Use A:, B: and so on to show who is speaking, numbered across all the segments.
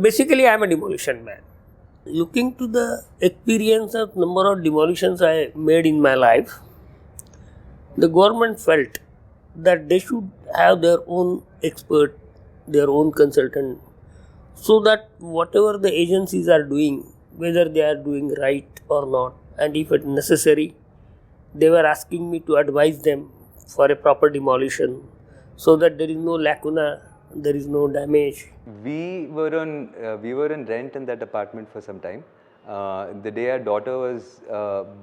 A: But basically I am a demolition man. Looking to the experience of number of demolitions I made in my life, the government felt that they should have their own expert, their own consultant, so that whatever the agencies are doing, whether they are doing right or not, and if it necessary, they were asking me to advise them for a proper demolition so that there is no lacuna, there is no damage.
B: We were on rent in that apartment for some time. The day our daughter was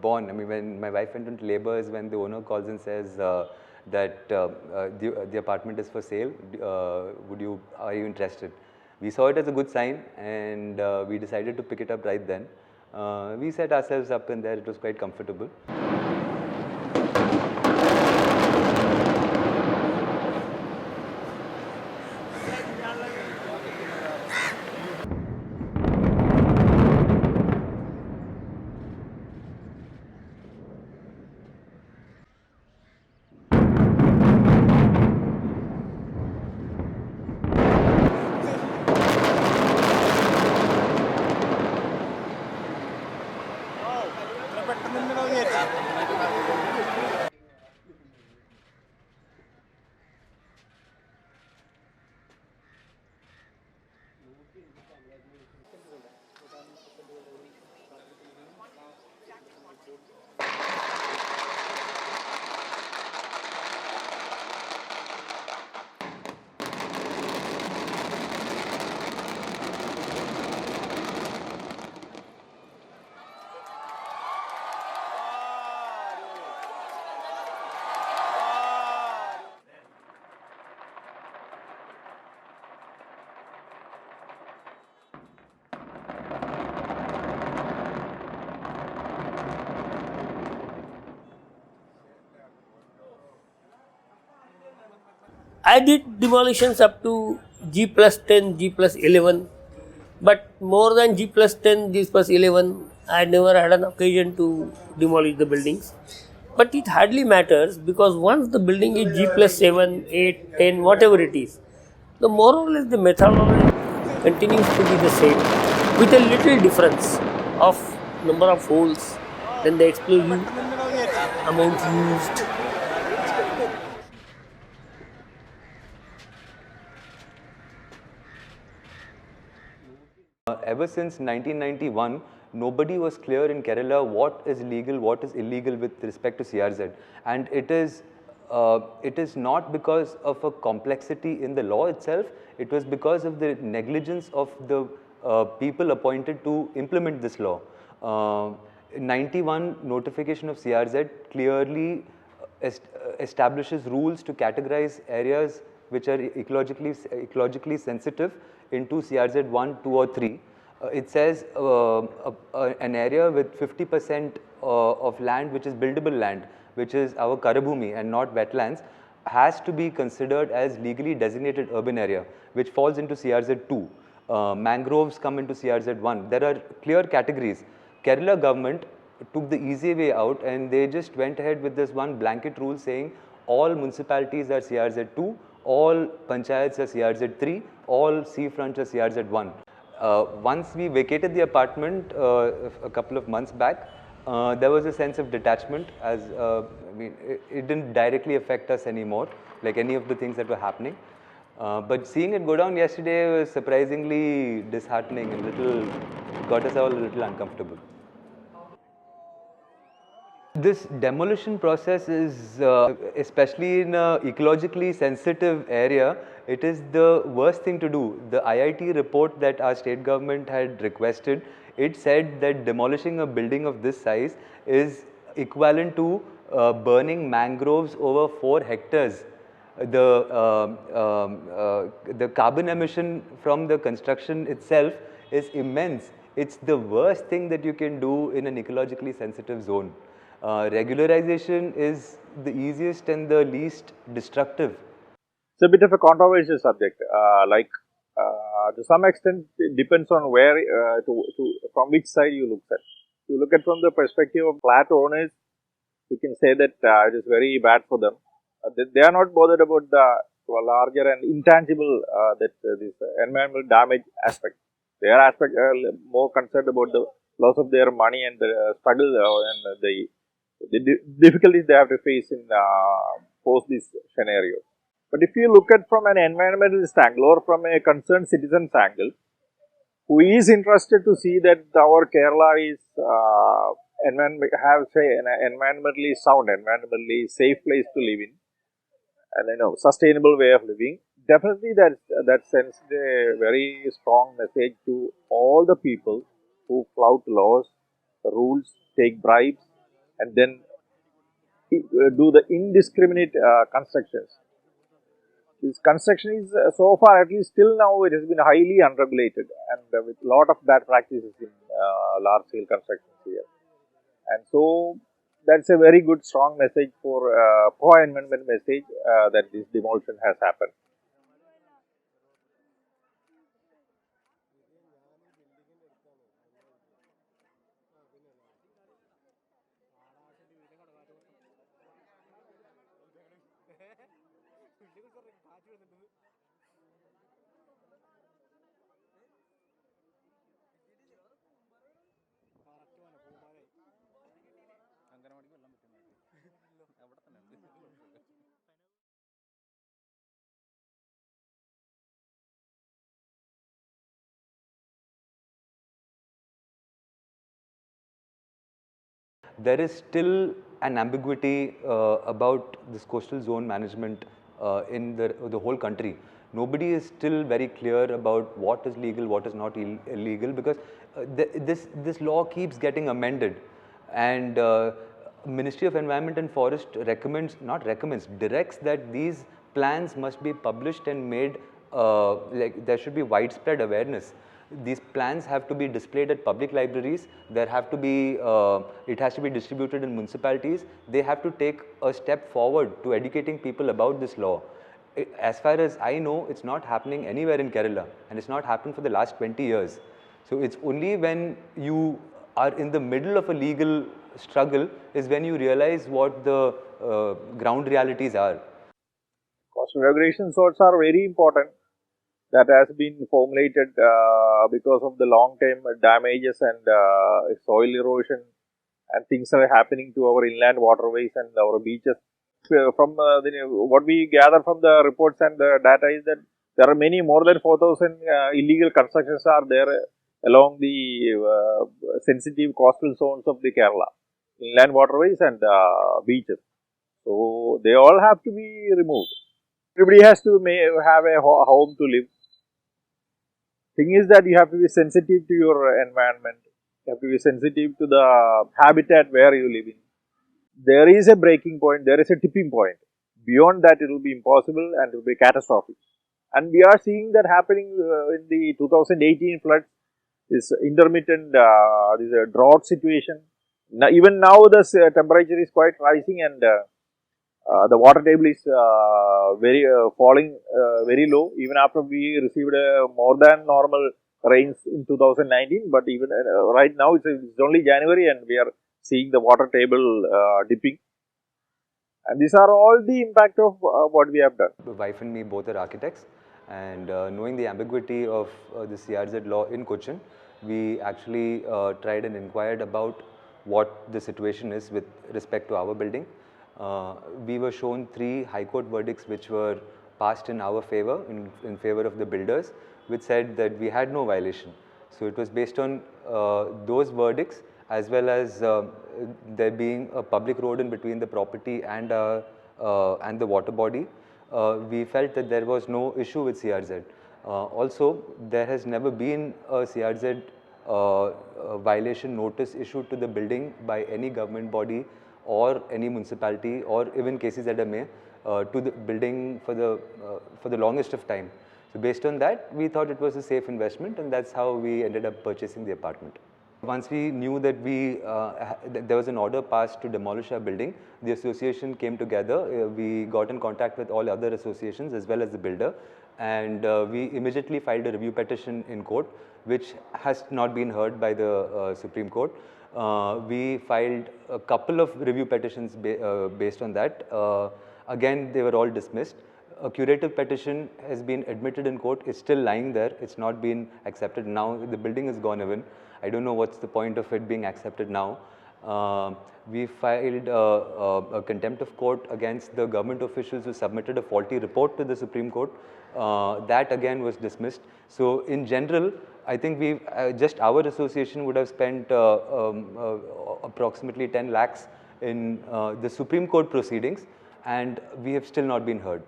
B: born, I mean, when my wife went into labor is when the owner calls and says that the apartment is for sale. Are you interested? We saw it as a good sign, and we decided to pick it up right then. We set ourselves up in there. It was quite comfortable.
A: I did demolitions up to G plus 10, G plus 11, but more than G plus 10, G plus 11, I never had an occasion to demolish the buildings. But it hardly matters because once the building is G plus 7, 8, 10, whatever it is, the more or less the methodology continues to be the same with a little difference of number of holes, then the explosive amount used.
B: Ever since 1991, nobody was clear in Kerala what is legal, what is illegal with respect to CRZ. And it is not because of a complexity in the law itself, it was because of the negligence of the people appointed to implement this law. 91 notification of CRZ clearly establishes rules to categorize areas which are ecologically sensitive into CRZ 1, 2 or 3. It says an area with 50% of land which is buildable land, which is our Karabhumi and not wetlands, has to be considered as legally designated urban area, which falls into CRZ 2. Mangroves come into CRZ 1. There are clear categories. Kerala government took the easy way out and they just went ahead with this one blanket rule saying all municipalities are CRZ 2, all panchayats are CRZ 3, all seafronts are CRZ 1. Once we vacated the apartment a couple of months back, there was a sense of detachment as it didn't directly affect us anymore, like any of the things that were happening. But seeing it go down yesterday was surprisingly disheartening and got us all a little uncomfortable. This demolition process is, especially in an ecologically sensitive area, it is the worst thing to do. The IIT report that our state government had requested, it said that demolishing a building of this size is equivalent to burning mangroves over 4 hectares. The carbon emission from the construction itself is immense. It's the worst thing that you can do in an ecologically sensitive zone. Regularization is the easiest and the least destructive.
C: It's a bit of a controversial subject. To some extent, it depends on where, from which side you look at. If you look at from the perspective of flat owners, you can say that it is very bad for them. They are not bothered about the larger and intangible this environmental damage aspect. They are more concerned about the loss of their money and the struggle and the difficulties they have to face in post this scenario. But if you look at from an environmentalist angle or from a concerned citizen's angle, who is interested to see that our Kerala is have say an environmentally sound, environmentally safe place to live in, and sustainable way of living. Definitely, that sends a very strong message to all the people who flout laws, rules, take bribes, and then do the indiscriminate constructions. This construction is so far, at least till now, it has been highly unregulated and with a lot of bad practices in large scale constructions here. And so, that's a very good strong message for pro-environment message that this demolition has happened.
B: There is still an ambiguity about this coastal zone management in the whole country. Nobody is still very clear about what is legal, what is not illegal, because this law keeps getting amended, and Ministry of Environment and Forest directs that these plans must be published and made, like there should be widespread awareness. These plans have to be displayed at public libraries. There have to be, it has to be distributed in municipalities. They have to take a step forward to educating people about this law. As far as I know, it's not happening anywhere in Kerala, and it's not happened for the last 20 years. So it's only when you are in the middle of a legal struggle is when you realize what the ground realities are.
C: Coastal regulation sorts are very important. That has been formulated because of the long-term damages and soil erosion, and things are happening to our inland waterways and our beaches. From what we gather from the reports and the data is that there are many, more than 4,000 illegal constructions are there along the sensitive coastal zones of the Kerala, inland waterways and beaches. So, they all have to be removed. Everybody has to have a home to live. Thing is that you have to be sensitive to your environment. You have to be sensitive to the habitat where you live in. There is a breaking point, there is a tipping point. Beyond that, it will be impossible and it will be catastrophic. And we are seeing that happening in the 2018 floods, this intermittent this drought situation. Now, even now, the temperature is quite rising, and the water table is very falling very low. Even after we received more than normal rains in 2019, but even right now it's only January, and we are seeing the water table dipping. And these are all the impact of what we have done.
B: My wife and me both are architects, and knowing the ambiguity of the CRZ law in Cochin, we actually tried and inquired about what the situation is with respect to our building. We were shown 3 High Court verdicts which were passed in our favor, in favor of the builders, which said that we had no violation. So it was based on those verdicts, as well as there being a public road in between the property and the water body. We felt that there was no issue with CRZ. Also, there has never been a CRZ violation notice issued to the building by any government body or any municipality, or even KCZMA to the building for the longest of time. So based on that, we thought it was a safe investment, and that's how we ended up purchasing the apartment. Once we knew that there was an order passed to demolish our building, the association came together. We got in contact with all other associations as well as the builder, and we immediately filed a review petition in court, which has not been heard by the Supreme Court. We filed a couple of review petitions based on that. Again, they were all dismissed. a curative petition has been admitted in court. It's still lying there. It's not been accepted. Now the building is gone even. I don't know what's the point of it being accepted now. We filed a contempt of court against the government officials who submitted a faulty report to the Supreme Court. That again was dismissed. So in general, I think we've, just our association would have spent approximately 10 lakhs in the Supreme Court proceedings, and we have still not been heard.